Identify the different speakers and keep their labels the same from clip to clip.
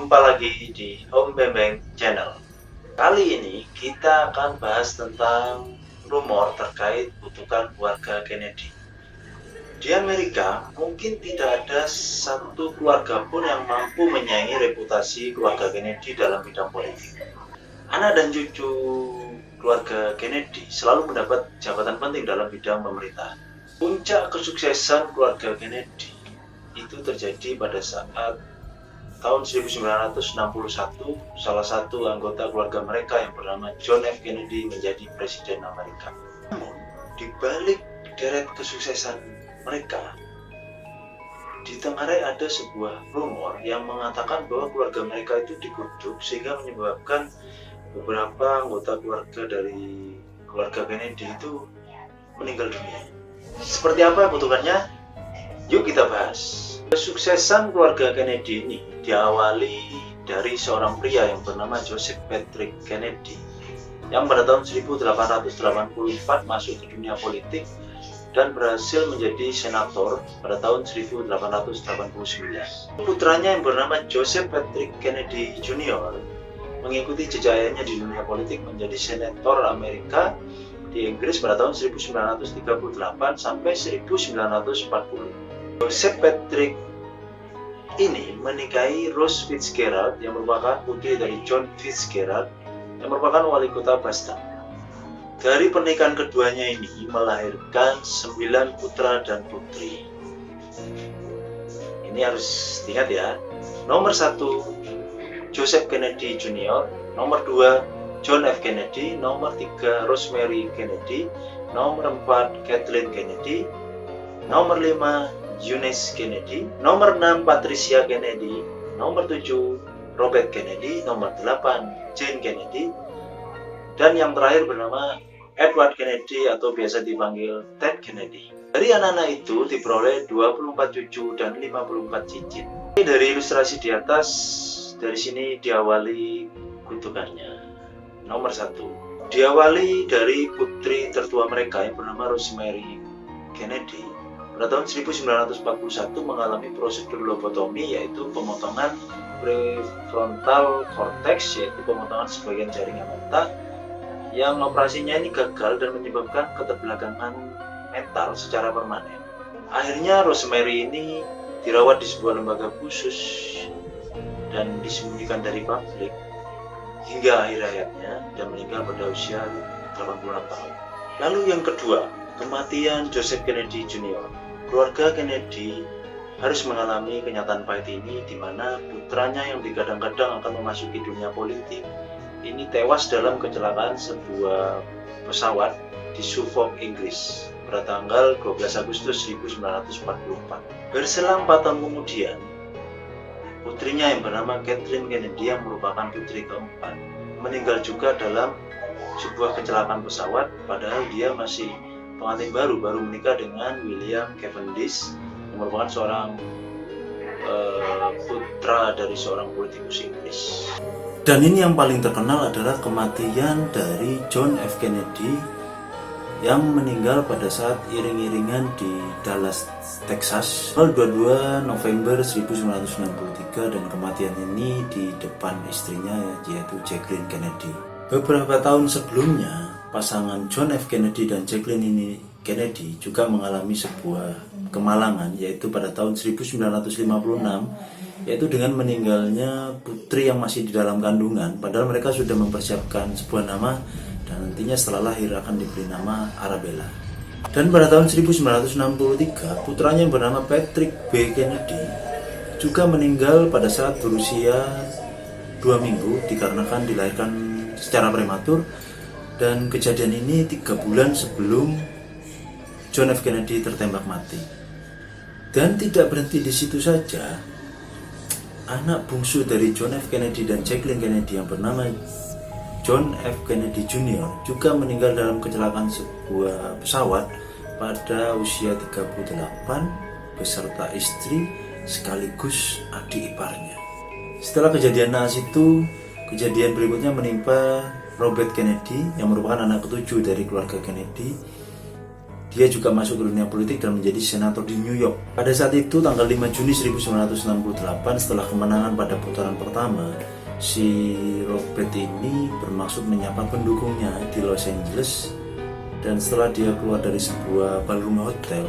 Speaker 1: Jumpa lagi di Om Bembeng Channel. Kali ini kita akan bahas tentang rumor terkait kutukan keluarga Kennedy. Di Amerika, mungkin tidak ada satu keluarga pun yang mampu menyaingi reputasi keluarga Kennedy dalam bidang politik. Anak dan cucu keluarga Kennedy selalu mendapat jabatan penting dalam bidang pemerintahan. Puncak kesuksesan keluarga Kennedy itu terjadi pada saat tahun 1961, salah satu anggota keluarga mereka yang bernama John F. Kennedy menjadi Presiden Amerika. Namun, di balik deret kesuksesan mereka, ditengarai ada sebuah rumor yang mengatakan bahwa keluarga mereka itu dikutuk sehingga menyebabkan beberapa anggota keluarga dari keluarga Kennedy itu meninggal dunia. Seperti apa kutukannya? Yuk kita bahas. Kesuksesan keluarga Kennedy ini diawali dari seorang pria yang bernama Joseph Patrick Kennedy yang pada tahun 1884 masuk ke dunia politik dan berhasil menjadi senator pada tahun 1889. Putranya yang bernama Joseph Patrick Kennedy Jr. mengikuti jejak ayahnya di dunia politik menjadi senator Amerika di Inggris pada tahun 1938 sampai 1940. Joseph Patrick ini menikahi Rose Fitzgerald yang merupakan putri dari John Fitzgerald yang merupakan wali kota Boston. Dari pernikahan keduanya ini melahirkan 9 putra dan putri. Ini harus diingat ya. Nomor 1 Joseph Kennedy Jr., nomor 2 John F. Kennedy, nomor 3 Rosemary Kennedy, nomor 4 Kathleen Kennedy, nomor 5 Eunice Kennedy, nomor 6 Patricia Kennedy, nomor 7 Robert Kennedy, nomor 8 Jane Kennedy, dan yang terakhir bernama Edward Kennedy atau biasa dipanggil Ted Kennedy. Dari anak-anak itu diperoleh 24 cucu dan 54 cicit. Dari ilustrasi di atas, dari sini diawali kutukannya. Nomor 1, diawali dari putri tertua mereka yang bernama Rosemary Kennedy. Pada tahun 1941 mengalami prosedur lobotomi, yaitu pemotongan prefrontal cortex, yaitu pemotongan sebagian jaringan otak yang operasinya ini gagal dan menyebabkan keterbelakangan mental secara permanen. Akhirnya Rosemary ini dirawat di sebuah lembaga khusus dan disembunyikan dari publik hingga akhir hayatnya dan meninggal pada usia 86 tahun. Lalu yang kedua, kematian Joseph Kennedy Jr. Keluarga Kennedy harus mengalami kenyataan pahit ini di mana putranya yang digadang-gadang akan memasuki dunia politik ini tewas dalam kecelakaan sebuah pesawat di Suffolk, Inggris pada tanggal 12 Agustus 1944. Berselang 4 tahun kemudian, putrinya yang bernama Kathleen Kennedy yang merupakan putri keempat meninggal juga dalam sebuah kecelakaan pesawat, padahal dia masih pengantin baru menikah dengan William Cavendish yang merupakan seorang putra dari seorang politikus Inggris. Dan ini yang paling terkenal adalah kematian dari John F. Kennedy yang meninggal pada saat iring-iringan di Dallas, Texas tanggal 22 November 1963, dan kematian ini di depan istrinya yaitu Jacqueline Kennedy. Beberapa tahun sebelumnya, pasangan John F. Kennedy dan Jacqueline Kennedy juga mengalami sebuah kemalangan, yaitu pada tahun 1956, yaitu dengan meninggalnya putri yang masih di dalam kandungan, padahal mereka sudah mempersiapkan sebuah nama dan nantinya setelah lahir akan diberi nama Arabella. Dan pada tahun 1963, putranya yang bernama Patrick B. Kennedy juga meninggal pada saat berusia 2 minggu dikarenakan dilahirkan secara prematur, dan kejadian ini 3 bulan sebelum John F. Kennedy tertembak mati. Dan tidak berhenti di situ saja, anak bungsu dari John F. Kennedy dan Jacqueline Kennedy yang bernama John F. Kennedy Jr. juga meninggal dalam kecelakaan sebuah pesawat pada usia 38 beserta istri sekaligus adik iparnya. Setelah kejadian naas itu, kejadian berikutnya menimpa Robert Kennedy yang merupakan anak ketujuh dari keluarga Kennedy.
Speaker 2: Dia juga masuk ke dunia politik dan menjadi senator di New York. Pada saat itu, tanggal 5 Juni 1968, setelah kemenangan pada putaran pertama, si Robert ini bermaksud menyapa pendukungnya di Los Angeles. Dan setelah dia keluar dari sebuah ballroom hotel,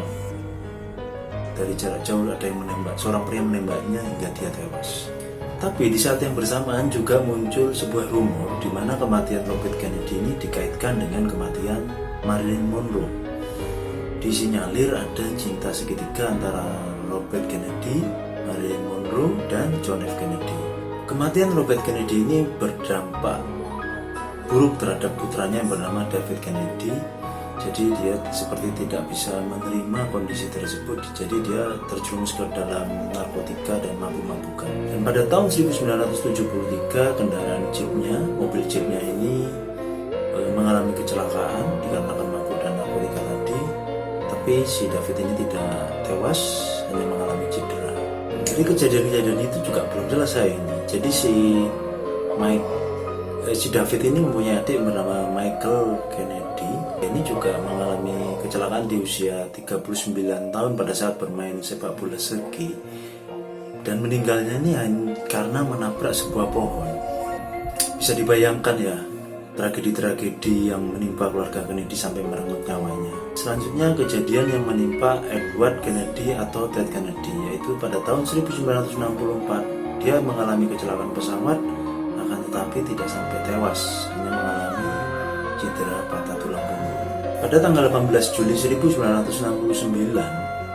Speaker 2: dari jarak jauh ada yang menembak, seorang pria menembaknya hingga dia tewas. Tapi di saat yang bersamaan juga muncul sebuah rumor di mana kematian Robert Kennedy ini dikaitkan dengan kematian Marilyn Monroe. Disinyalir ada cinta segitiga antara Robert Kennedy, Marilyn Monroe, dan John F. Kennedy. Kematian Robert Kennedy ini berdampak buruk terhadap putranya yang bernama David Kennedy. Jadi dia seperti tidak bisa menerima kondisi tersebut. Jadi dia terjerumus ke dalam narkotika dan mabuk-mabukan. Dan pada tahun 1973 kendaraan jeepnya, mobil jeepnya ini mengalami kecelakaan dikarenakan mabuk dan narkotika tadi. Tapi si David ini tidak tewas, hanya mengalami cedera. Jadi kejadian-kejadian itu juga belum selesai ini. Jadi si David ini mempunyai adik bernama Michael Kennedy. Ini juga mengalami kecelakaan di usia 39 tahun pada saat bermain sepak bola ski. Dan meninggalnya ini hanya karena menabrak sebuah pohon. Bisa dibayangkan ya, tragedi-tragedi yang menimpa keluarga Kennedy sampai merenggut nyawanya. Selanjutnya kejadian yang menimpa Edward Kennedy atau Ted Kennedy, yaitu pada tahun 1964 dia mengalami kecelakaan pesawat, akan tetapi tidak sampai tewas, hanya mengalami cedera patah tulang punggung. Pada tanggal 18 Juli 1969,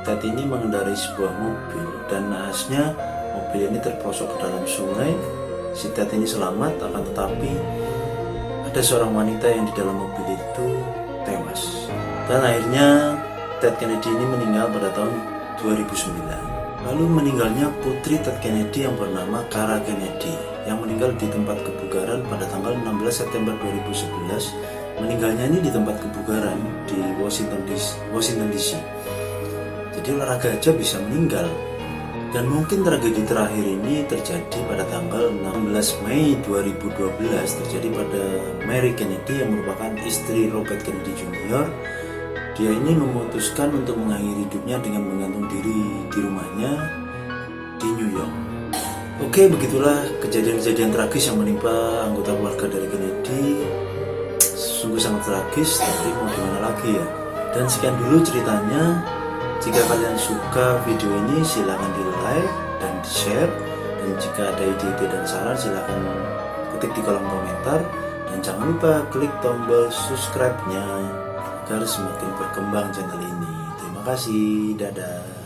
Speaker 2: Ted ini mengendarai sebuah mobil dan naasnya mobil ini terperosok ke dalam sungai. Si Ted ini selamat, akan tetapi ada seorang wanita yang di dalam mobil itu tewas. Dan akhirnya Ted Kennedy ini meninggal pada tahun 2009. Lalu meninggalnya putri Ted Kennedy yang bernama Cara Kennedy, yang meninggal di tempat kebugaran pada tanggal 16 September 2011. Meninggalnya ini di tempat kebugaran di Washington DC. Jadi olahraga aja bisa meninggal. Dan mungkin tragedi terakhir ini terjadi pada tanggal 16 Mei 2012, terjadi pada Mary Kennedy yang merupakan istri Robert Kennedy Jr. Dia ini memutuskan untuk mengakhiri hidupnya dengan menggantung diri di rumahnya di New York. Oke, begitulah kejadian-kejadian tragis yang menimpa anggota keluarga dari Kennedy. Sungguh sangat tragis, tapi mau gimana lagi ya. Dan sekian dulu ceritanya. Jika kalian suka video ini, silahkan di like dan di share. Dan jika ada ide-ide dan saran, silahkan ketik di kolom komentar. Dan jangan lupa klik tombol subscribe-nya agar semakin berkembang channel ini. Terima kasih, dadah.